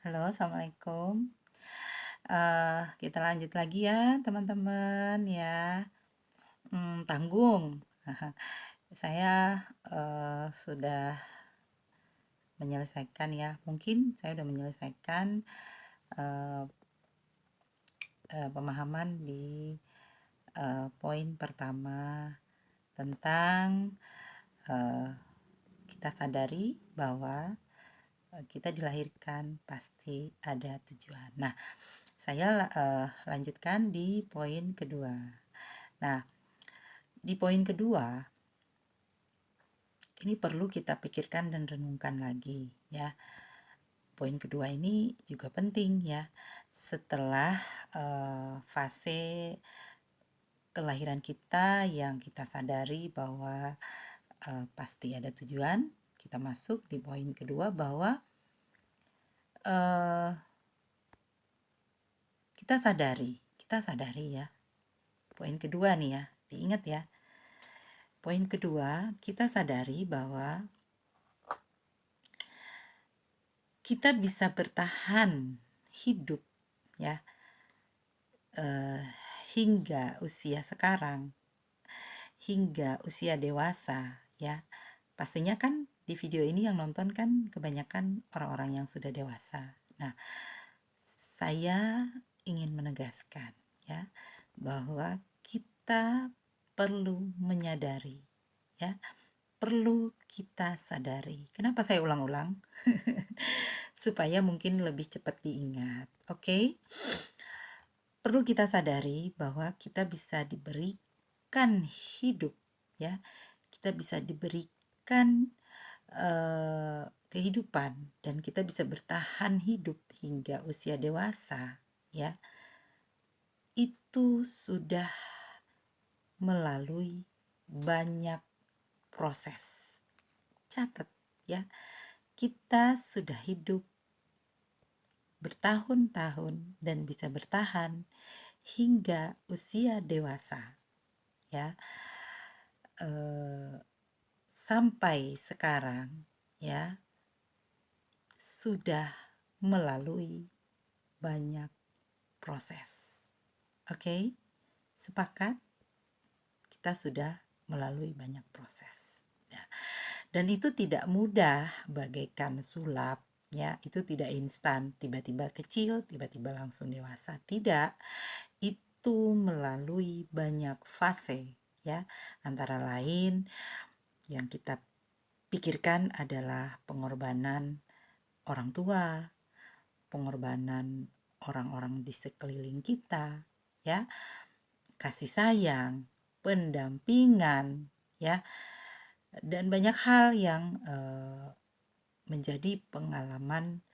Halo, assalamualaikum. Kita lanjut lagi ya, teman-teman ya. Tanggung. Saya sudah menyelesaikan ya. Mungkin saya sudah menyelesaikan eh, pemahaman di poin pertama tentang eh, kita sadari bahwa kita dilahirkan pasti ada tujuan. Nah, saya lanjutkan di poin kedua. Nah, di poin kedua, ini perlu kita pikirkan dan renungkan lagi ya. Poin kedua ini juga penting ya. Setelah fase kelahiran kita yang kita sadari bahwa pasti ada tujuan, kita masuk di poin kedua bahwa uh, kita sadari ya. Poin kedua nih ya, diingat ya. Poin kedua, kita sadari bahwa kita bisa bertahan hidup ya hingga usia sekarang, hingga usia dewasa ya. Pastinya kan di video ini yang nonton kan kebanyakan orang-orang yang sudah dewasa. Nah, saya ingin menegaskan ya bahwa kita perlu menyadari ya, perlu kita sadari. Kenapa saya ulang-ulang? Supaya mungkin lebih cepat diingat. Oke? Perlu kita sadari bahwa kita bisa diberikan hidup ya. Kita bisa diberikan kehidupan dan kita bisa bertahan hidup hingga usia dewasa ya. Itu sudah melalui banyak proses. Catat ya. Kita sudah hidup bertahun-tahun dan bisa bertahan hingga usia dewasa ya. Sampai sekarang ya sudah melalui banyak proses. Oke, sepakat? Kita sudah melalui banyak proses ya. Dan itu tidak mudah bagaikan sulap ya, itu tidak instan tiba-tiba kecil tiba-tiba langsung dewasa, tidak. Itu melalui banyak fase ya, antara lain yang kita pikirkan adalah pengorbanan orang tua, pengorbanan orang-orang di sekeliling kita ya, kasih sayang, pendampingan ya, dan banyak hal yang menjadi pengalaman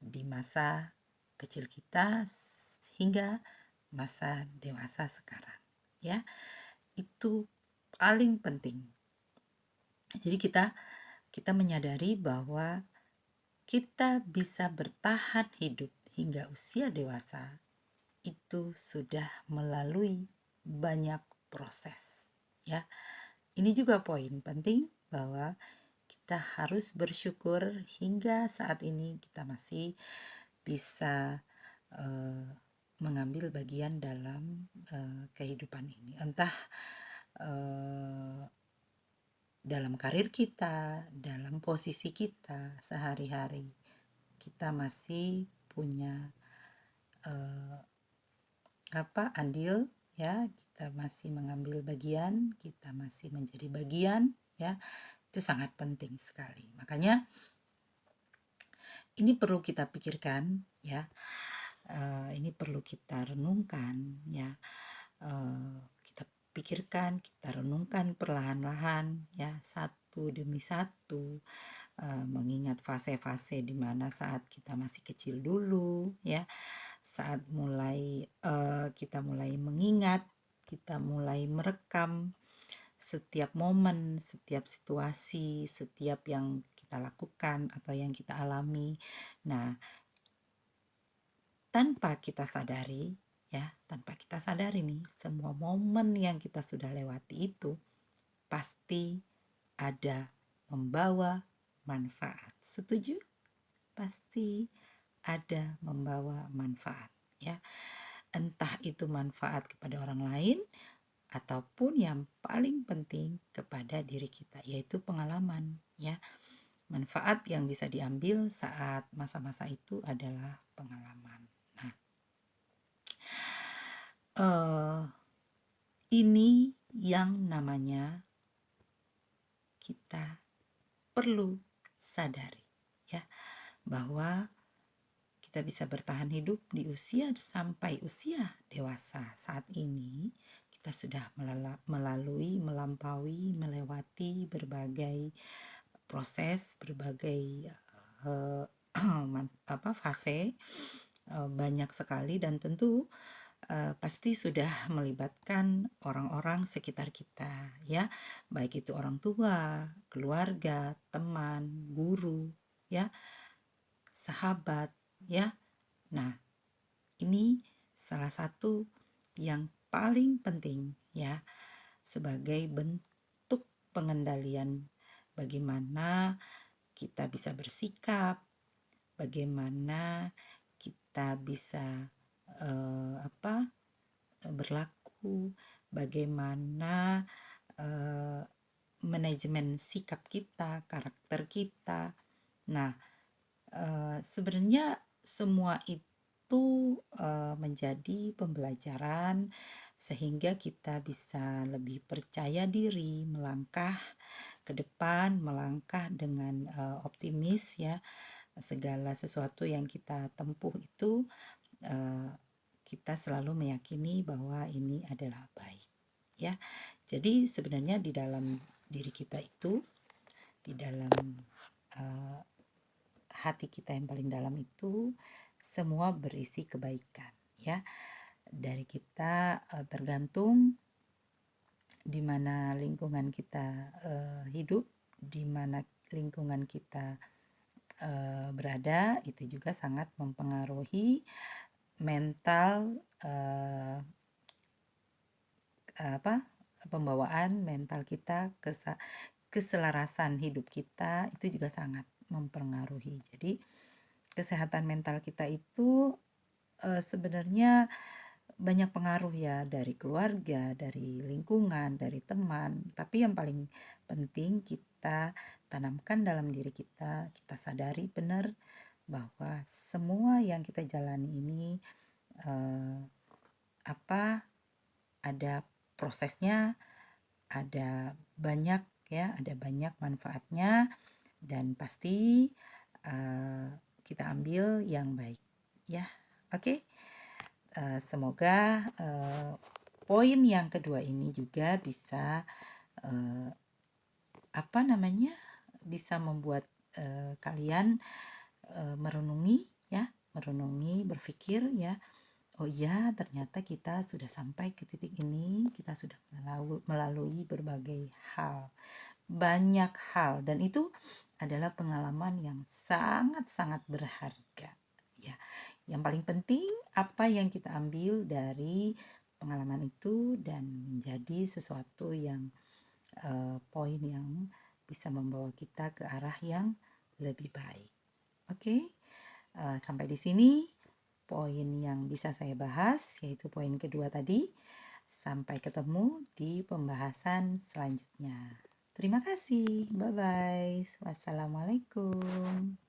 di masa kecil kita hingga masa dewasa sekarang ya. Itu paling penting. Jadi kita menyadari bahwa kita bisa bertahan hidup hingga usia dewasa itu sudah melalui banyak proses ya. Ini juga poin penting bahwa kita harus bersyukur hingga saat ini kita masih bisa mengambil bagian dalam kehidupan ini. Entah dalam karir kita, dalam posisi kita sehari-hari, kita masih punya andil ya, kita masih mengambil bagian, kita masih menjadi bagian ya. Itu sangat penting sekali. Makanya ini perlu kita pikirkan ya. Ini perlu kita renungkan ya. Kita pikirkan, kita renungkan perlahan-lahan ya, satu demi satu, mengingat fase-fase di mana saat kita masih kecil dulu ya, saat kita mulai mengingat, kita mulai merekam setiap momen, setiap situasi, setiap yang kita lakukan atau yang kita alami. Nah, tanpa kita sadari ya, tanpa kita sadari nih, semua momen yang kita sudah lewati itu pasti ada membawa manfaat. Setuju? Pasti ada membawa manfaat, ya. Entah itu manfaat kepada orang lain ataupun yang paling penting kepada diri kita, yaitu pengalaman, ya. Manfaat yang bisa diambil saat masa-masa itu adalah pengalaman. Nah, eh, ini yang namanya kita perlu sadari, ya, bahwa kita bisa bertahan hidup di usia sampai usia dewasa saat ini. Kita sudah melewati berbagai proses, berbagai fase, banyak sekali, dan tentu pasti sudah melibatkan orang-orang sekitar kita, ya, baik itu orang tua, keluarga, teman, guru, ya, sahabat, ya. Nah, ini salah satu yang paling penting, ya, sebagai bentuk pengendalian bagaimana kita bisa bersikap, bagaimana kita bisa berlaku, bagaimana manajemen sikap kita, karakter kita. Nah, sebenarnya semua itu menjadi pembelajaran sehingga kita bisa lebih percaya diri melangkah ke depan, melangkah dengan optimis, ya. Segala sesuatu yang kita tempuh itu kita selalu meyakini bahwa ini adalah baik, ya. Jadi sebenarnya di dalam diri kita itu, di dalam hati kita yang paling dalam itu, semua berisi kebaikan, ya. Dari kita tergantung di mana lingkungan kita hidup, di mana lingkungan kita berada, itu juga sangat mempengaruhi mental pembawaan mental kita, keselarasan hidup kita itu juga sangat mempengaruhi. Jadi kesehatan mental kita itu sebenarnya banyak pengaruh, ya, dari keluarga, dari lingkungan, dari teman. Tapi yang paling penting kita tanamkan dalam diri kita, kita sadari benar bahwa semua yang kita jalani ini ada prosesnya, ada banyak, ya, ada banyak manfaatnya, dan pasti kita ambil yang baik, ya. Oke. Semoga poin yang kedua ini juga bisa bisa membuat kalian merenungi, ya, berpikir, ya. Oh iya, ternyata kita sudah sampai ke titik ini, kita sudah melalui berbagai hal, banyak hal, dan itu adalah pengalaman yang sangat-sangat berharga, ya. Yang paling penting apa yang kita ambil dari pengalaman itu dan menjadi sesuatu yang poin yang bisa membawa kita ke arah yang lebih baik. Oke, sampai di sini poin yang bisa saya bahas, yaitu poin kedua tadi. Sampai ketemu di pembahasan selanjutnya. Terima kasih. Bye-bye. Wassalamualaikum.